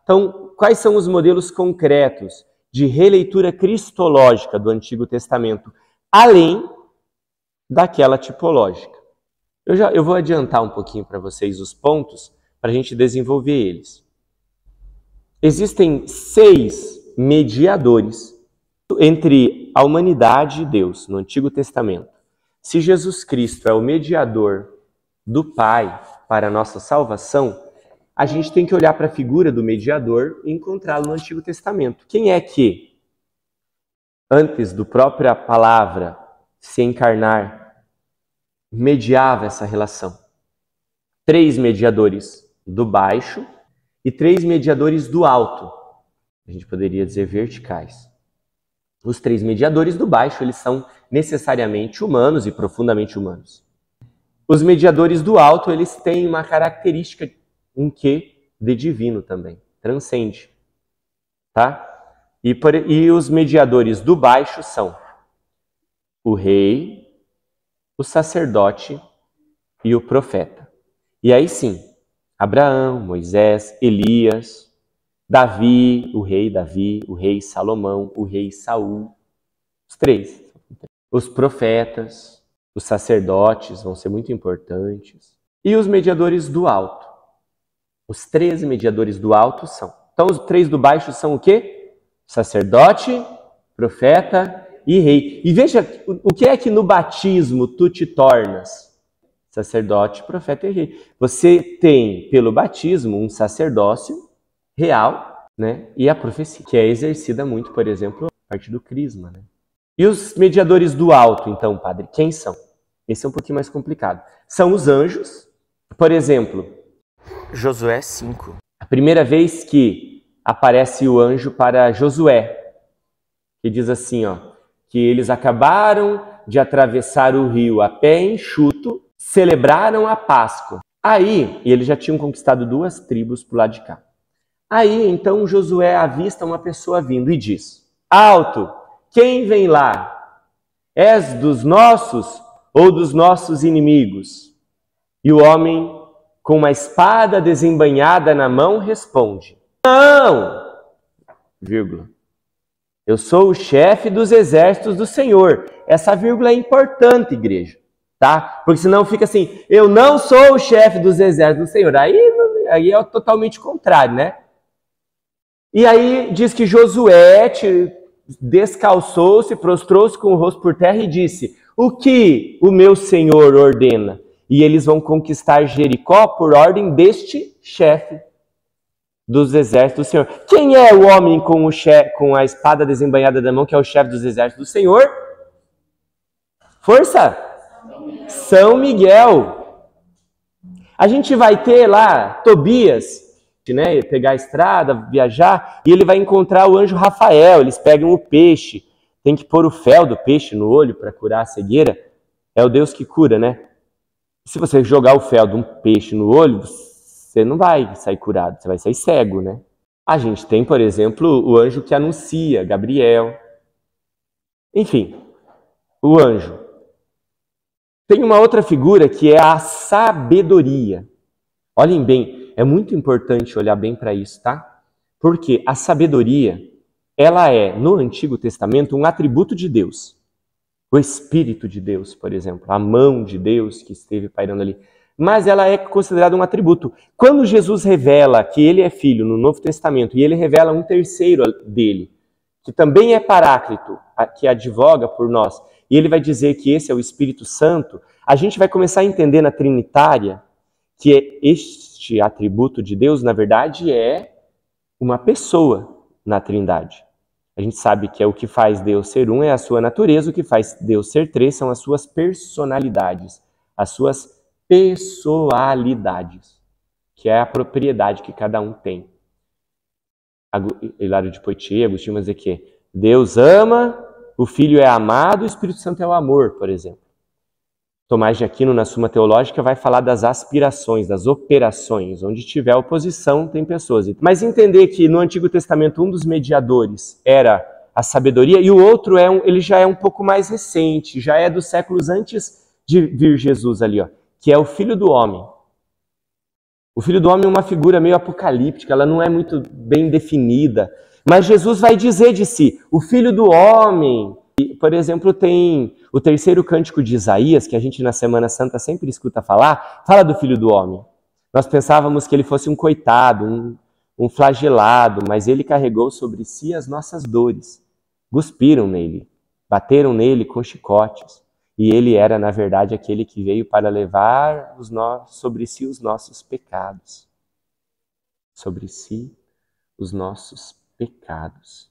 Então, quais são os modelos concretos de releitura cristológica do Antigo Testamento, além daquela tipológica? Eu vou adiantar um pouquinho para vocês os pontos, para a gente desenvolver eles. Existem 6 mediadores entre a humanidade e Deus no Antigo Testamento. Se Jesus Cristo é o mediador do Pai para a nossa salvação, a gente tem que olhar para a figura do mediador e encontrá-lo no Antigo Testamento. Quem é que, antes do própria palavra se encarnar, mediava essa relação? 3 mediadores do baixo e 3 mediadores do alto. A gente poderia dizer verticais. Os 3 mediadores do baixo, eles são necessariamente humanos e profundamente humanos. Os mediadores do alto, eles têm uma característica, um quê de divino também, transcende. Tá? E os mediadores do baixo são o rei, o sacerdote e o profeta. E aí sim, Abraão, Moisés, Elias, Davi, o rei Salomão, o rei Saul, os 3. Os profetas, os sacerdotes vão ser muito importantes. E os mediadores do alto. Os 13 mediadores do alto são. Então os 3 do baixo são o quê? Sacerdote, profeta e rei. E veja, o que é que no batismo tu te tornas? Sacerdote, profeta e rei. Você tem, pelo batismo, um sacerdócio real, né? E a profecia, que é exercida muito, por exemplo, a partir do crisma, né? E os mediadores do alto, então, padre, quem são? Esse é um pouquinho mais complicado. São os anjos. Por exemplo, Josué 5. A primeira vez que aparece o anjo para Josué, que diz assim, ó, que eles acabaram de atravessar o rio a pé enxuto, celebraram a Páscoa. Aí, e eles já tinham conquistado 2 tribos pro lado de cá. Aí, então, Josué avista uma pessoa vindo e diz, alto, quem vem lá? És dos nossos ou dos nossos inimigos? E o homem, com uma espada desembainhada na mão, responde, não, vírgula, eu sou o chefe dos exércitos do Senhor. Essa vírgula é importante, igreja, tá? Porque senão fica assim, eu não sou o chefe dos exércitos do Senhor. Aí é totalmente contrário, né? E aí diz que Josué descalçou-se, prostrou-se com o rosto por terra e disse, o que o meu Senhor ordena? E eles vão conquistar Jericó por ordem deste chefe dos exércitos do Senhor. Quem é o homem com a espada desembainhada da mão, que é o chefe dos exércitos do Senhor? Força! São Miguel. A gente vai ter lá Tobias, né, pegar a estrada, viajar, e ele vai encontrar o anjo Rafael. Eles pegam o peixe, tem que pôr o fel do peixe no olho para curar a cegueira. É o Deus que cura, né? Se você jogar o fel de um peixe no olho, você não vai sair curado, você vai sair cego, né? A gente tem, por exemplo, o anjo que anuncia, Gabriel. Enfim, o anjo. Tem uma outra figura que é a sabedoria. Olhem bem, é muito importante olhar bem para isso, tá? Porque a sabedoria, ela é, no Antigo Testamento, um atributo de Deus. O Espírito de Deus, por exemplo, a mão de Deus que esteve pairando ali. Mas ela é considerada um atributo. Quando Jesus revela que ele é filho no Novo Testamento, e ele revela um terceiro dele, que também é Paráclito, que advoga por nós, e ele vai dizer que esse é o Espírito Santo, a gente vai começar a entender na Trinitária que este atributo de Deus, na verdade, é uma pessoa na Trindade. A gente sabe que é o que faz Deus ser um é a sua natureza, o que faz Deus ser 3 são as suas personalidades, as suas pessoalidades, que é a propriedade que cada um tem. Hilário de Poitiers, Agostinho vai dizer que Deus ama, o Filho é amado, o Espírito Santo é o amor, por exemplo. Tomás de Aquino, na Suma Teológica, vai falar das aspirações, das operações. Onde tiver oposição, tem pessoas. Mas entender que no Antigo Testamento um dos mediadores era a sabedoria e o outro ele já é um pouco mais recente, já é dos séculos antes de vir Jesus ali, ó, que é o Filho do Homem. O Filho do Homem é uma figura meio apocalíptica, ela não é muito bem definida. Mas Jesus vai dizer de si, o Filho do Homem. E, por exemplo, tem o terceiro cântico de Isaías, que a gente na Semana Santa sempre escuta falar, fala do Filho do Homem. Nós pensávamos que ele fosse um coitado, um flagelado, mas ele carregou sobre si as nossas dores. Cuspiram nele, bateram nele com chicotes. E ele era, na verdade, aquele que veio para levar sobre si os nossos pecados. Sobre si os nossos pecados.